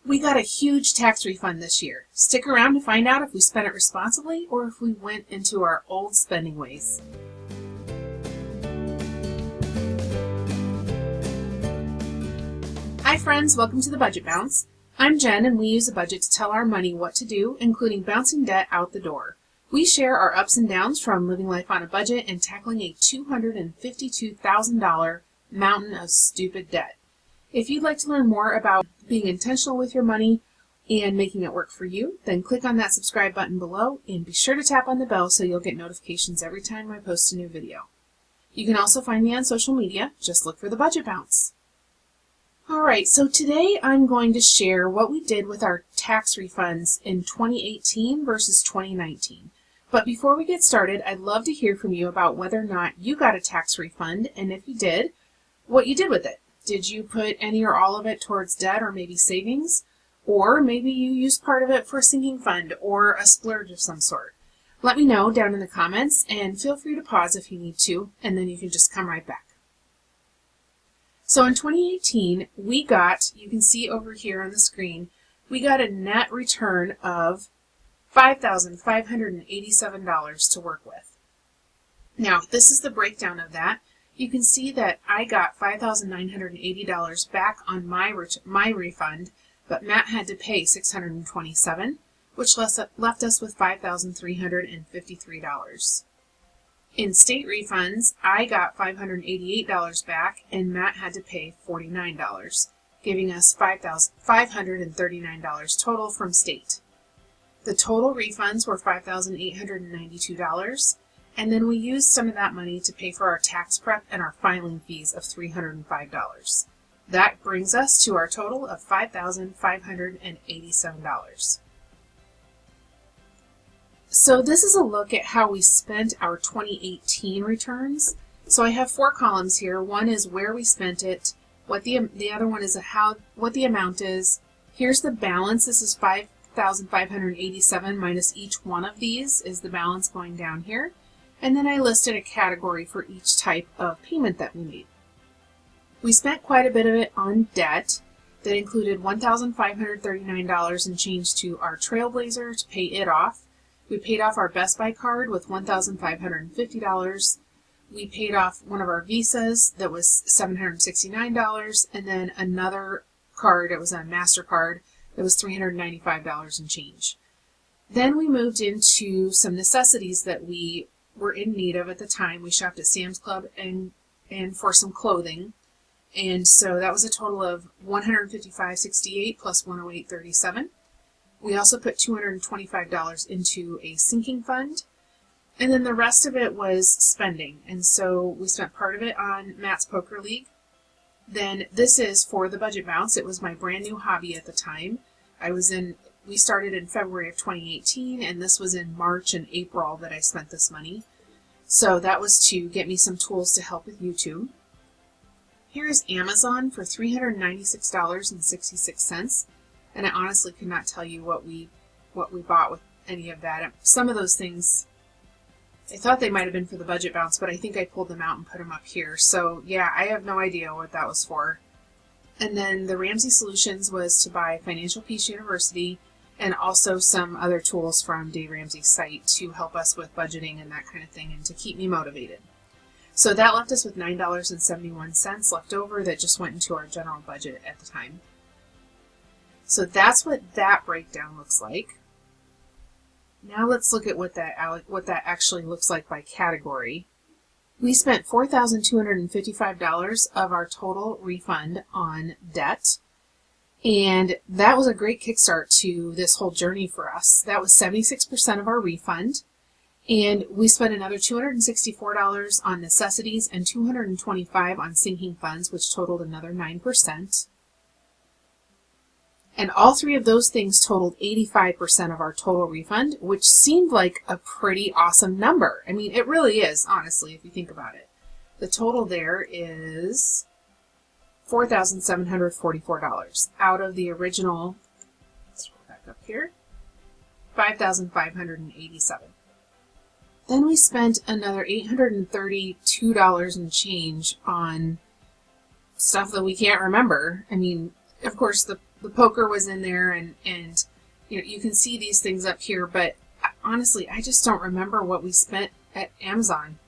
We got a huge tax refund this year. Stick around to find out if we spent it responsibly or if we went into our old spending ways. Hi friends, welcome to the Budget Bounce. I'm Jen and we use a budget to tell our money what to do, including bouncing debt out the door. We share our ups and downs from living life on a budget and tackling a $252,000 mountain of stupid debt. If you'd like to learn more about being intentional with your money and making it work for you, then click on that subscribe button below and be sure to tap on the bell so you'll get notifications every time I post a new video. You can also find me on social media. Just look for the Budget Bounce. Alright, so today I'm going to share what we did with our tax refunds in 2018 versus 2019. But before we get started, I'd love to hear from you about whether or not you got a tax refund, and if you did, what you did with it. Did you put any or all of it towards debt or maybe savings? Or maybe you used part of it for a sinking fund or a splurge of some sort. Let me know down in the comments and feel free to pause if you need to, and then you can just come right back. So in 2018, we got, you can see over here on the screen, we got a net return of $5,587 to work with. Now, this is the breakdown of that. You can see that I got $5,980 back on my refund, but Matt had to pay $627, which left us with $5,353. In state refunds, I got $588 back, and Matt had to pay $49, giving us $539 total from state. The total refunds were $5,892. And then we used some of that money to pay for our tax prep and our filing fees of $305. That brings us to our total of $5,587. So this is a look at how we spent our 2018 returns. So I have 4 columns here. One is where we spent it, what the other one is what the amount is. Here's the balance. This is $5,587 minus each one of these is the balance going down here. And then I listed a category for each type of payment that we made. We spent quite a bit of it on debt. That included $1,539 and change to our Trailblazer to pay it off. We paid off our Best Buy card with $1,550. We paid off one of our Visas that was $769, and then another card, it was a MasterCard, that was $395 and change. Then we moved into some necessities that we were in need of at the time. We shopped at Sam's Club and for some clothing, and so that was a total of $155.68 plus $108.37. We also put $225 into a sinking fund, and then the rest of it was spending, and so we spent part of it on Matt's Poker League. Then this is for the Budget Bounce. It was my brand new hobby at the time. We started in February of 2018, and this was in March and April that I spent this money. So that was to get me some tools to help with YouTube. Here is Amazon for $396.66, and I honestly could not tell you what we bought with any of that. Some of those things, I thought they might have been for the Budget Bounce, but I think I pulled them out and put them up here. So yeah, I have no idea what that was for. And then the Ramsey Solutions was to buy Financial Peace University and also some other tools from Dave Ramsey's site to help us with budgeting and that kind of thing and to keep me motivated. So that left us with $9.71 left over that just went into our general budget at the time. So that's what that breakdown looks like. Now let's look at what that actually looks like by category. We spent $4,255 of our total refund on debt, and that was a great kickstart to this whole journey for us. That was 76% of our refund, and we spent another $264 on necessities and $225 on sinking funds, which totaled another 9%. And all 3 of those things totaled 85% of our total refund, which seemed like a pretty awesome number. I mean, it really is, honestly, if you think about it. The total there is $4,744 out of the original, let's scroll back up here, $5,587. Then we spent another $832 and change on stuff that we can't remember. I mean, of course, the the poker was in there, and you can see these things up here, but honestly, I just don't remember what we spent at Amazon.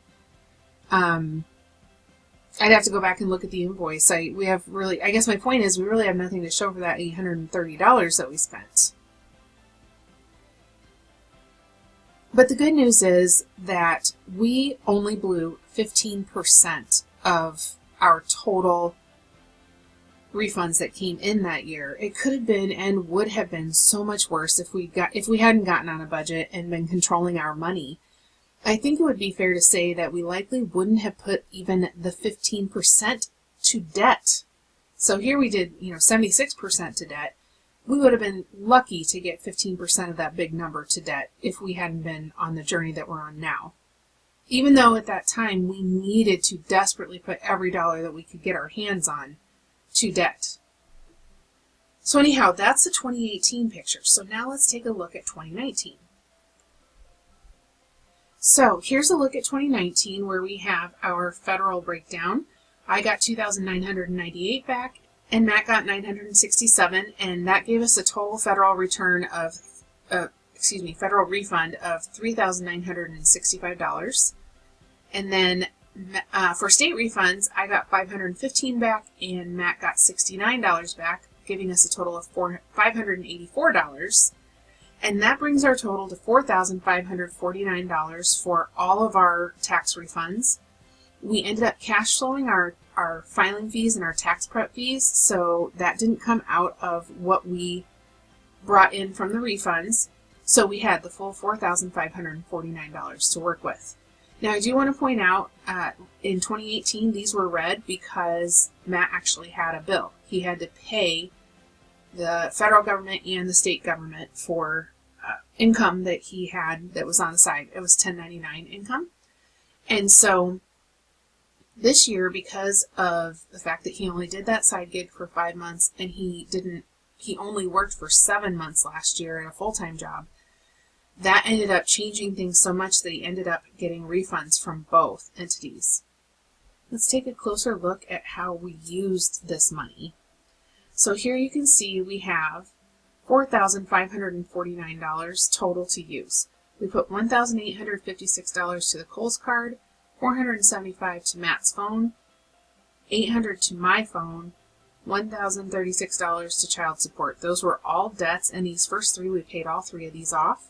I'd have to go back and look at the invoice. I guess my point is we really have nothing to show for that $830 that we spent. But the good news is that we only blew 15% of our total refunds that came in that year. It could have been and would have been so much worse if we hadn't gotten on a budget and been controlling our money. I think it would be fair to say that we likely wouldn't have put even the 15% to debt. So here we did, 76% to debt. We would have been lucky to get 15% of that big number to debt if we hadn't been on the journey that we're on now. Even though at that time we needed to desperately put every dollar that we could get our hands on to debt. So anyhow, that's the 2018 picture. So now let's take a look at 2019. So here's a look at 2019 where we have our federal breakdown. I got 2,998 back, and Matt got 967, and that gave us a total federal return of, federal refund of $3,965. And then for state refunds, I got 515 back, and Matt got $69 back, giving us a total of $584. And that brings our total to $4,549 for all of our tax refunds. We ended up cash flowing our filing fees and our tax prep fees, so that didn't come out of what we brought in from the refunds. So we had the full $4,549 to work with. Now I do want to point out, in 2018 these were red because Matt actually had a bill. He had to pay the federal government and the state government for income that he had that was on the side. It was 1099 income. And so this year, because of the fact that he only did that side gig for 5 months and he only worked for 7 months last year at a full-time job, that ended up changing things so much that he ended up getting refunds from both entities. Let's take a closer look at how we used this money. So here you can see we have $4,549 total to use. We put $1,856 to the Kohl's card, $475 to Matt's phone, $800 to my phone, $1,036 to child support. Those were all debts, and these first three, we paid all three of these off.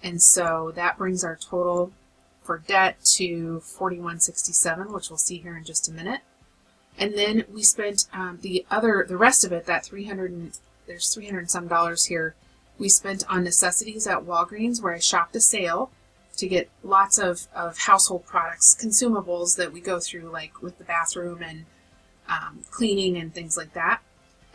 And so that brings our total for debt to $4167, which we'll see here in just a minute. And then we spent the rest of it, that there's $300 and some here, we spent on necessities at Walgreens, where I shopped a sale to get lots of household products, consumables that we go through, like with the bathroom and cleaning and things like that.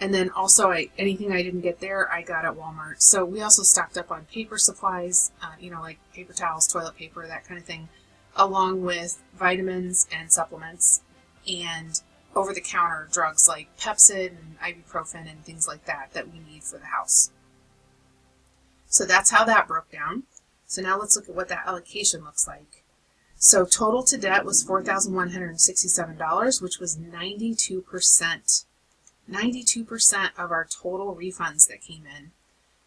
And then also anything I didn't get there, I got at Walmart. So we also stocked up on paper supplies, like paper towels, toilet paper, that kind of thing, along with vitamins and supplements and over-the-counter drugs like Pepcid and ibuprofen and things like that we need for the house. So that's how that broke down. So now let's look at what that allocation looks like. So total to debt was $4,167, which was 92%. 92% of our total refunds that came in.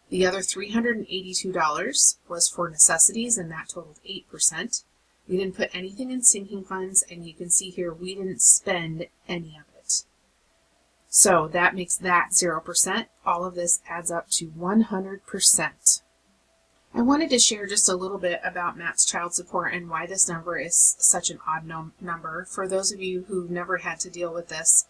The other $382 was for necessities, and that totaled 8%. We didn't put anything in sinking funds, and you can see here we didn't spend any of it. So that makes that 0%. All of this adds up to 100%. I wanted to share just a little bit about Matt's child support and why this number is such an odd number. For those of you who've never had to deal with this,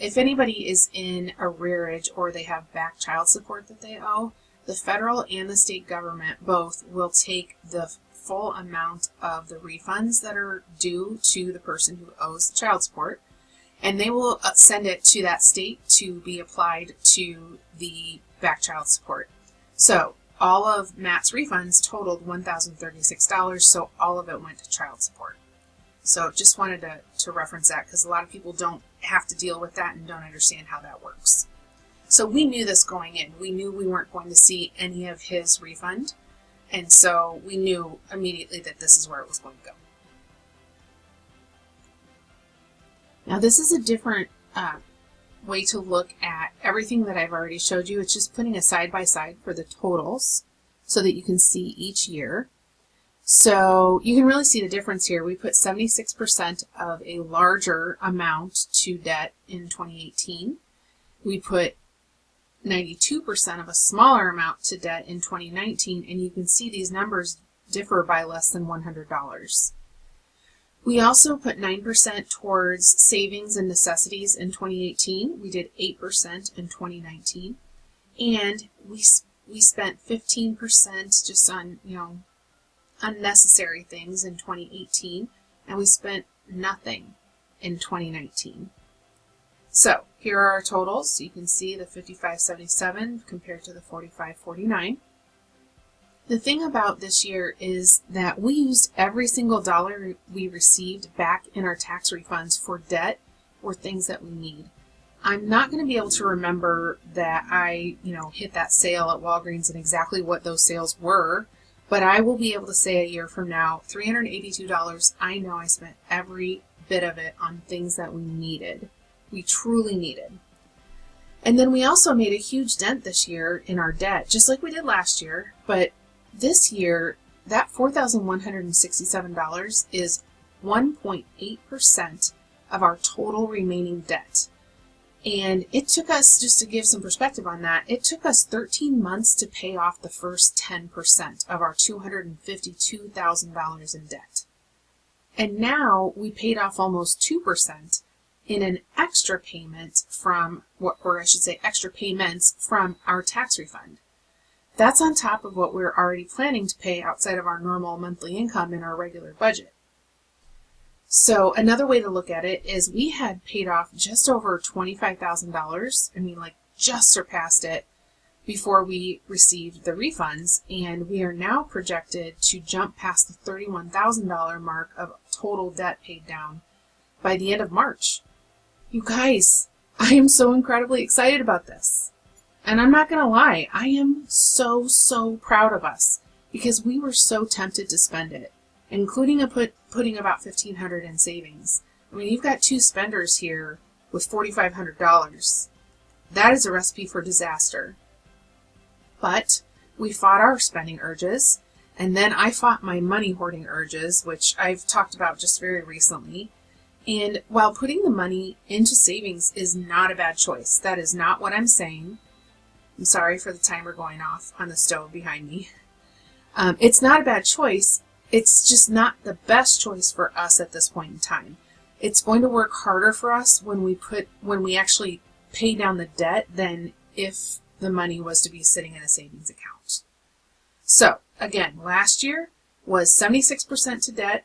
if anybody is in arrearage or they have back child support that they owe, the federal and the state government both will take the full amount of the refunds that are due to the person who owes the child support, and they will send it to that state to be applied to the back child support. So all of Matt's refunds totaled $1,036, so all of it went to child support. So just wanted to reference that because a lot of people don't have to deal with that and don't understand how that works. So we knew this going in. We knew we weren't going to see any of his refund, and so we knew immediately that this is where it was going to go. Now this is a different way to look at everything that I've already showed you. It's just putting a side by side for the totals so that you can see each year. So you can really see the difference here. We put 76% of a larger amount to debt in 2018. We put 92% of a smaller amount to debt in 2019, and you can see these numbers differ by less than $100. We also put 9% towards savings and necessities in 2018. We did 8% in 2019, and we spent 15% just on, unnecessary things in 2018, and we spent nothing in 2019. So here are our totals. So you can see the $55.77 compared to the $45.49. The thing about this year is that we used every single dollar we received back in our tax refunds for debt or things that we need. I'm not going to be able to remember that I, hit that sale at Walgreens and exactly what those sales were, but I will be able to say a year from now, $382, I know I spent every bit of it on things that we needed. We truly needed. And then we also made a huge dent this year in our debt, just like we did last year, but this year, that $4,167 is 1.8% of our total remaining debt. And it took us, just to give some perspective on that, it took us 13 months to pay off the first 10% of our $252,000 in debt. And now we paid off almost 2% in an extra payment from, extra payments from our tax refund. That's on top of what we're already planning to pay outside of our normal monthly income in our regular budget. So another way to look at it is we had paid off just over $25,000. Just surpassed it before we received the refunds, and we are now projected to jump past the $31,000 mark of total debt paid down by the end of March. You guys, I am so incredibly excited about this. And I'm not going to lie, I am so proud of us because we were so tempted to spend it, including putting about $1,500 in savings. You've got two spenders here with $4,500. That is a recipe for disaster. But we fought our spending urges, and then I fought my money hoarding urges, which I've talked about just very recently. And while putting the money into savings is not a bad choice, that is not what I'm saying. I'm sorry for the timer going off on the stove behind me. It's not a bad choice. It's just not the best choice for us at this point in time. It's going to work harder for us when we actually pay down the debt than if the money was to be sitting in a savings account. So again, last year was 76% to debt,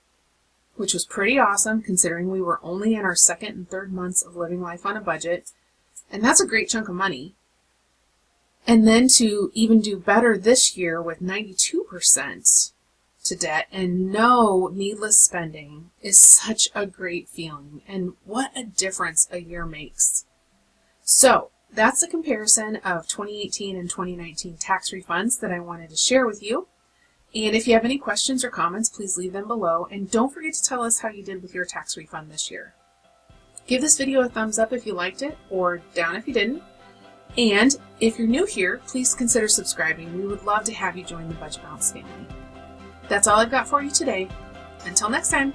which was pretty awesome considering we were only in our second and third months of living life on a budget. And that's a great chunk of money. And then to even do better this year with 92% to debt and no needless spending is such a great feeling. And what a difference a year makes. So that's a comparison of 2018 and 2019 tax refunds that I wanted to share with you. And if you have any questions or comments, please leave them below. And don't forget to tell us how you did with your tax refund this year. Give this video a thumbs up if you liked it, or down if you didn't. And if you're new here, please consider subscribing. We would love to have you join the Budget Bounce family. That's all I've got for you today. Until next time.